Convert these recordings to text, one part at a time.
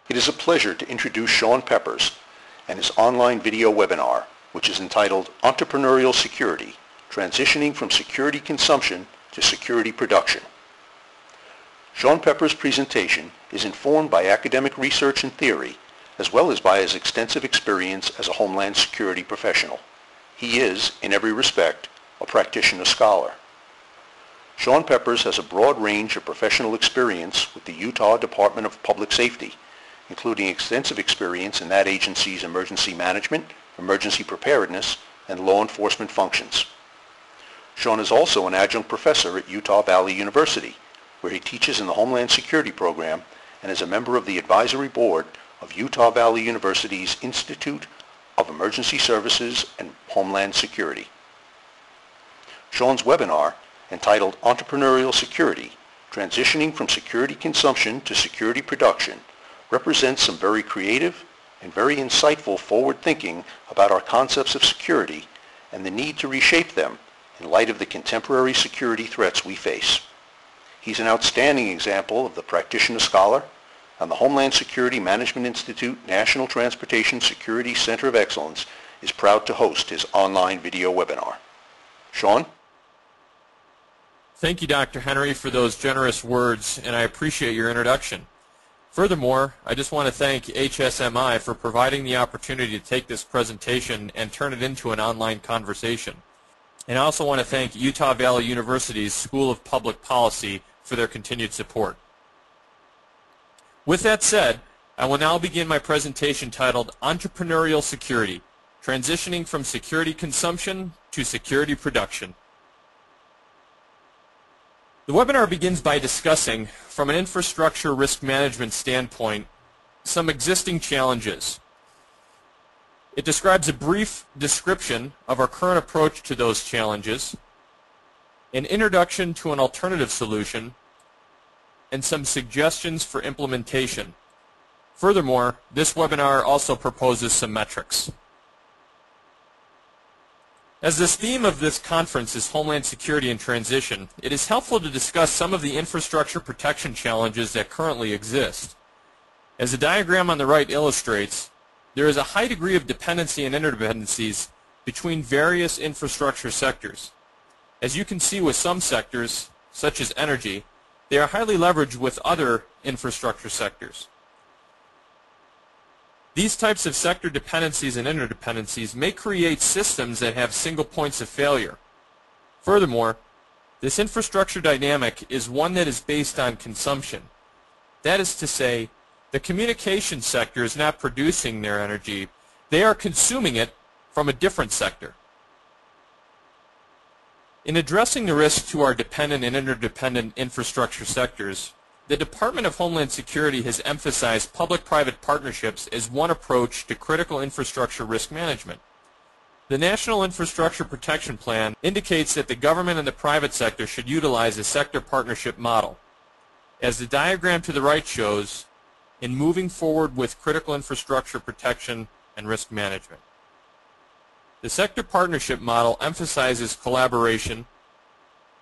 It is a pleasure to introduce Sean Peppers and his online video webinar, which is entitled Entrepreneurial Security, Transitioning from Security Consumption to Security Production. Sean Peppers' presentation is informed by academic research and theory, as well as by his extensive experience as a Homeland Security professional. He is, in every respect, a practitioner scholar. Sean Peppers has a broad range of professional experience with the Utah Department of Public Safety, including extensive experience in that agency's emergency management, emergency preparedness, and law enforcement functions. Sean is also an adjunct professor at Utah Valley University, where he teaches in the Homeland Security program and is a member of the advisory board of Utah Valley University's Institute of Emergency Services and Homeland Security. Sean's webinar, entitled Entrepreneurial Security, Transitioning from Security Consumption to Security Production, represents some very creative and very insightful forward thinking about our concepts of security and the need to reshape them in light of the contemporary security threats we face. He's an outstanding example of the practitioner scholar, and the Homeland Security Management Institute National Transportation Security Center of Excellence is proud to host his online video webinar. Sean? Thank you, Dr. Henry, for those generous words, and I appreciate your introduction. Furthermore, I just want to thank HSMI for providing the opportunity to take this presentation and turn it into an online conversation. And I also want to thank Utah Valley University's School of Public Policy for their continued support. With that said, I will now begin my presentation titled Entrepreneurial Security, Transitioning from Security Consumption to Security Production. The webinar begins by discussing, from an infrastructure risk management standpoint, some existing challenges. It describes a brief description of our current approach to those challenges, an introduction to an alternative solution, and some suggestions for implementation. Furthermore, this webinar also proposes some metrics. As this theme of this conference is Homeland Security and Transition, it is helpful to discuss some of the infrastructure protection challenges that currently exist. As the diagram on the right illustrates, there is a high degree of dependency and interdependencies between various infrastructure sectors. As you can see with some sectors, such as energy, they are highly leveraged with other infrastructure sectors. These types of sector dependencies and interdependencies may create systems that have single points of failure. Furthermore, this infrastructure dynamic is one that is based on consumption. That is to say, the communication sector is not producing their energy, they are consuming it from a different sector. In addressing the risk to our dependent and interdependent infrastructure sectors, the Department of Homeland Security has emphasized public-private partnerships as one approach to critical infrastructure risk management. The National Infrastructure Protection Plan indicates that the government and the private sector should utilize a sector partnership model. As the diagram to the right shows, in moving forward with critical infrastructure protection and risk management. The sector partnership model emphasizes collaboration,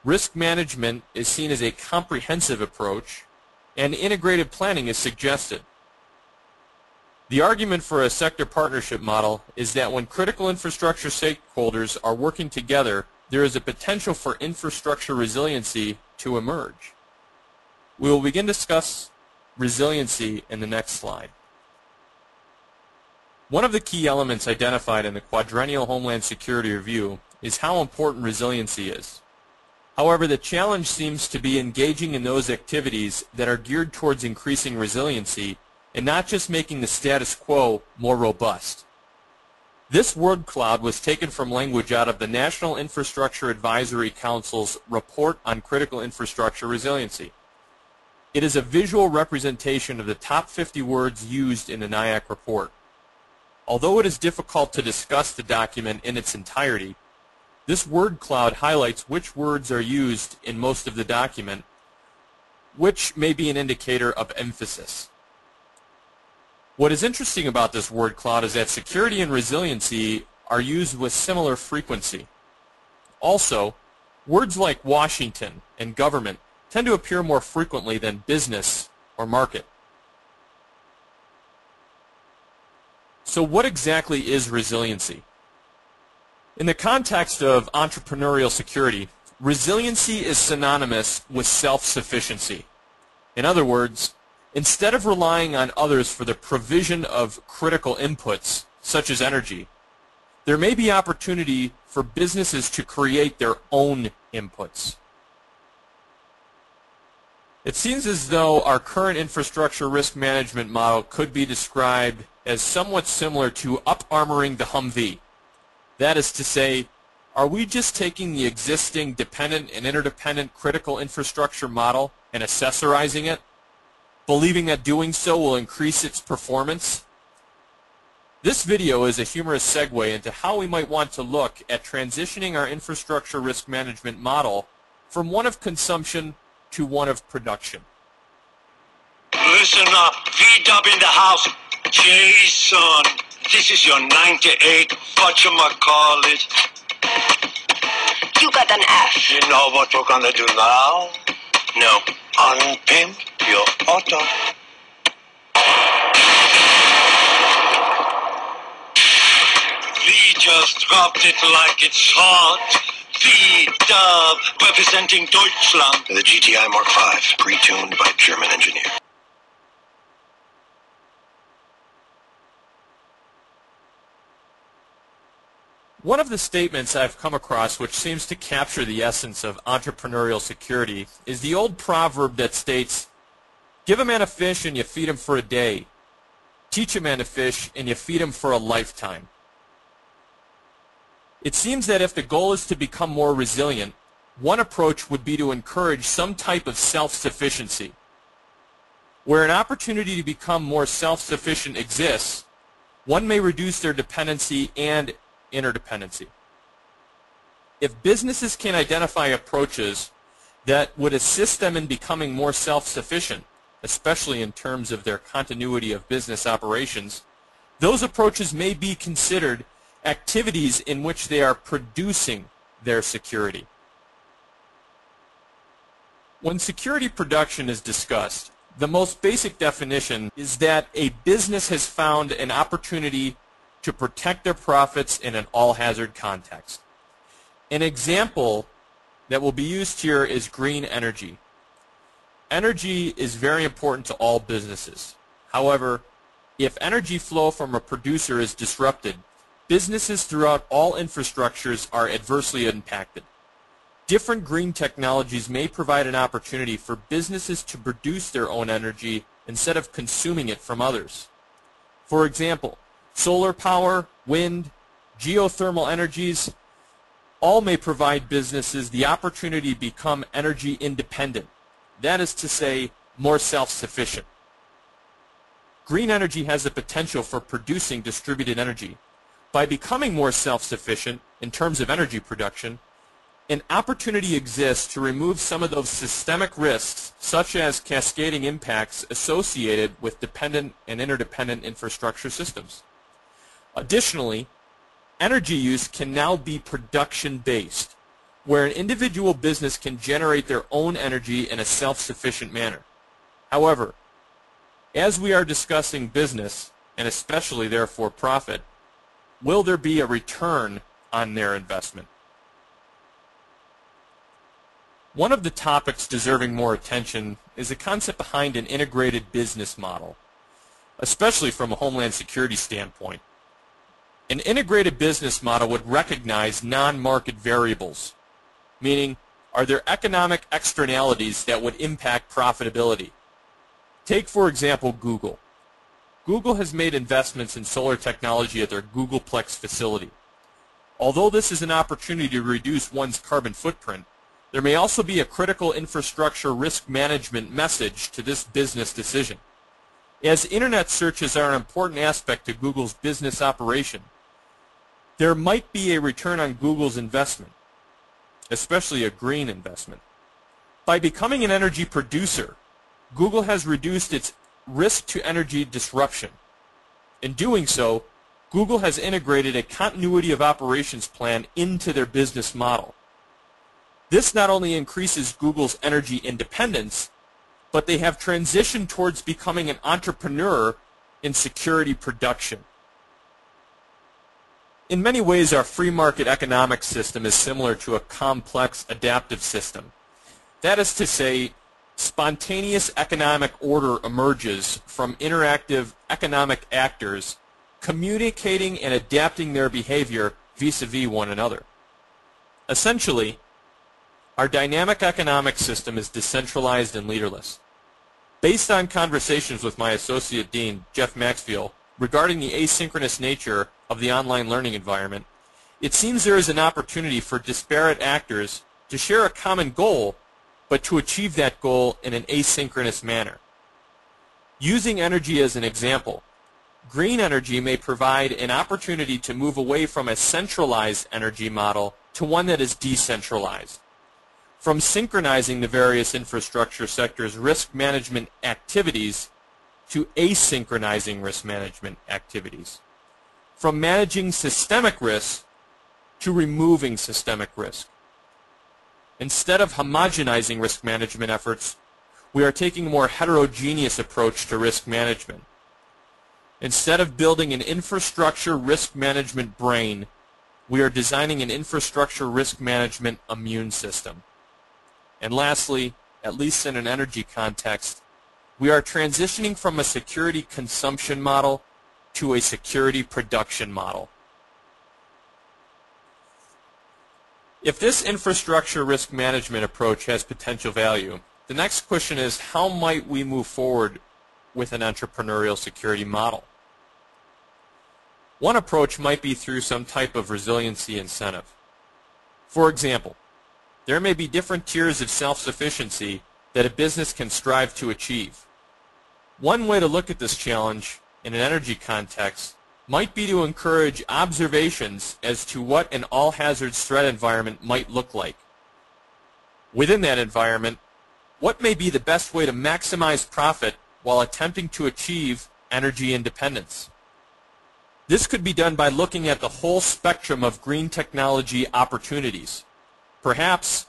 risk management is seen as a comprehensive approach, and integrated planning is suggested. The argument for a sector partnership model is that when critical infrastructure stakeholders are working together, there is a potential for infrastructure resiliency to emerge. We will begin to discuss resiliency in the next slide. One of the key elements identified in the Quadrennial Homeland Security Review is how important resiliency is. However, the challenge seems to be engaging in those activities that are geared towards increasing resiliency and not just making the status quo more robust. This word cloud was taken from language out of the National Infrastructure Advisory Council's report on critical infrastructure resiliency. It is a visual representation of the top 50 words used in the NIAC report. Although it is difficult to discuss the document in its entirety, this word cloud highlights which words are used in most of the document, which may be an indicator of emphasis. What is interesting about this word cloud is that security and resiliency are used with similar frequency. Also, words like Washington and government tend to appear more frequently than business or market. So what exactly is resiliency? In the context of entrepreneurial security, resiliency is synonymous with self-sufficiency. In other words, instead of relying on others for the provision of critical inputs, such as energy, there may be opportunity for businesses to create their own inputs. It seems as though our current infrastructure risk management model could be described as somewhat similar to up-armoring the Humvee. That is to say, are we just taking the existing dependent and interdependent critical infrastructure model and accessorizing it, believing that doing so will increase its performance? This video is a humorous segue into how we might want to look at transitioning our infrastructure risk management model from one of consumption to one of production. Listen up, V-Dub in the house. Jason, this is your 98 whatchamacallit. You got an F. You know what we're gonna do now? No. Unpimp your auto. We just dropped it like it's hot. V-Dub, representing Deutschland. The GTI Mark V, pre-tuned by German engineer. One of the statements I've come across which seems to capture the essence of entrepreneurial security is the old proverb that states, "Give a man a fish and you feed him for a day. Teach a man to fish and you feed him for a lifetime." It seems that if the goal is to become more resilient, one approach would be to encourage some type of self-sufficiency. Where an opportunity to become more self-sufficient exists, one may reduce their dependency and interdependency. If businesses can identify approaches that would assist them in becoming more self-sufficient, especially in terms of their continuity of business operations, those approaches may be considered activities in which they are producing their security. When security production is discussed, the most basic definition is that a business has found an opportunity to protect their profits in an all-hazard context. An example that will be used here is green energy. Energy is very important to all businesses. However, if energy flow from a producer is disrupted, businesses throughout all infrastructures are adversely impacted. Different green technologies may provide an opportunity for businesses to produce their own energy instead of consuming it from others. For example, solar power, wind, geothermal energies, all may provide businesses the opportunity to become energy independent. That is to say, more self-sufficient. Green energy has the potential for producing distributed energy. By becoming more self-sufficient in terms of energy production, an opportunity exists to remove some of those systemic risks, such as cascading impacts associated with dependent and interdependent infrastructure systems. Additionally, energy use can now be production-based, where an individual business can generate their own energy in a self-sufficient manner. However, as we are discussing business, and especially therefore profit, will there be a return on their investment? One of the topics deserving more attention is the concept behind an integrated business model, especially from a homeland security standpoint. An integrated business model would recognize non-market variables, meaning, are there economic externalities that would impact profitability? Take, for example, Google. Google has made investments in solar technology at their Googleplex facility. Although this is an opportunity to reduce one's carbon footprint, there may also be a critical infrastructure risk management message to this business decision. As internet searches are an important aspect to Google's business operation, there might be a return on Google's investment, especially a green investment. By becoming an energy producer, Google has reduced its risk to energy disruption. In doing so, Google has integrated a continuity of operations plan into their business model. This not only increases Google's energy independence, but they have transitioned towards becoming an entrepreneur in security production. In many ways, our free market economic system is similar to a complex adaptive system. That is to say, spontaneous economic order emerges from interactive economic actors communicating and adapting their behavior vis-a-vis one another. Essentially, our dynamic economic system is decentralized and leaderless. Based on conversations with my associate dean, Jeff Maxfield, regarding the asynchronous nature of the online learning environment, it seems there is an opportunity for disparate actors to share a common goal, but to achieve that goal in an asynchronous manner. Using energy as an example, green energy may provide an opportunity to move away from a centralized energy model to one that is decentralized. From synchronizing the various infrastructure sectors' risk management activities to asynchronizing risk management activities. From managing systemic risk to removing systemic risk. Instead of homogenizing risk management efforts, we are taking a more heterogeneous approach to risk management. Instead of building an infrastructure risk management brain, we are designing an infrastructure risk management immune system. And lastly, at least in an energy context, we are transitioning from a security consumption model to a security production model. If this infrastructure risk management approach has potential value, the next question is, how might we move forward with an entrepreneurial security model? One approach might be through some type of resiliency incentive. For example, there may be different tiers of self-sufficiency that a business can strive to achieve. One way to look at this challenge in an energy context might be to encourage observations as to what an all-hazards threat environment might look like. Within that environment, what may be the best way to maximize profit while attempting to achieve energy independence? This could be done by looking at the whole spectrum of green technology opportunities. Perhaps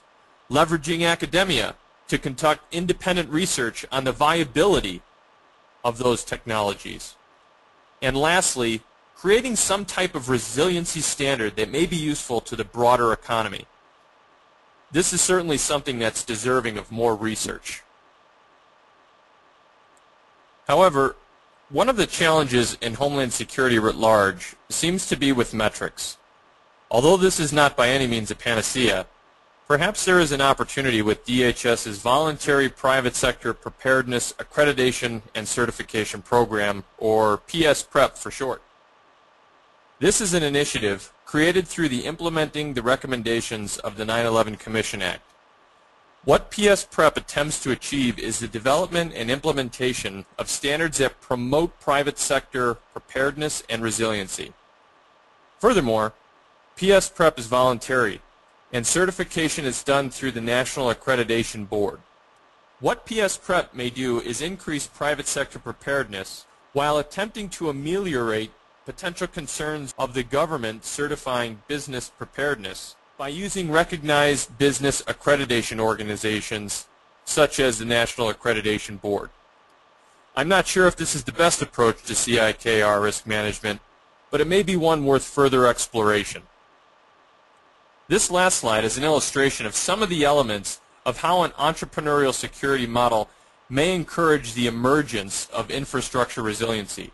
leveraging academia to conduct independent research on the viability of those technologies. And lastly, creating some type of resiliency standard that may be useful to the broader economy. This is certainly something that's deserving of more research. However, one of the challenges in Homeland Security writ large seems to be with metrics. Although this is not by any means a panacea, perhaps there is an opportunity with DHS's Voluntary Private Sector Preparedness Accreditation and Certification Program, or PS-PREP for short. This is an initiative created through the implementing the recommendations of the 9/11 Commission Act. What PS-PREP attempts to achieve is the development and implementation of standards that promote private sector preparedness and resiliency. Furthermore, PS-PREP is voluntary, and certification is done through the National Accreditation Board. What PS-PREP may do is increase private sector preparedness while attempting to ameliorate potential concerns of the government certifying business preparedness by using recognized business accreditation organizations such as the National Accreditation Board. I'm not sure if this is the best approach to CIKR risk management, but it may be one worth further exploration. This last slide is an illustration of some of the elements of how an entrepreneurial security model may encourage the emergence of infrastructure resiliency.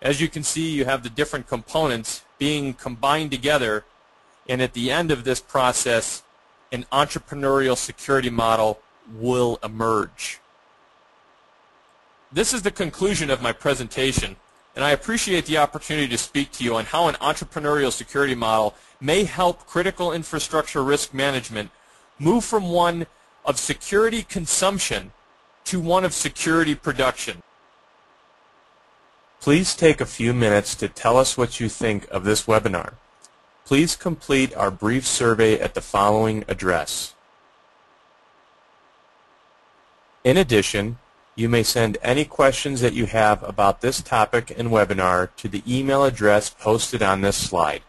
As you can see, you have the different components being combined together, and at the end of this process, an entrepreneurial security model will emerge. This is the conclusion of my presentation, and I appreciate the opportunity to speak to you on how an entrepreneurial security model may help critical infrastructure risk management move from one of security consumption to one of security production. Please take a few minutes to tell us what you think of this webinar. Please complete our brief survey at the following address. In addition, you may send any questions that you have about this topic and webinar to the email address posted on this slide.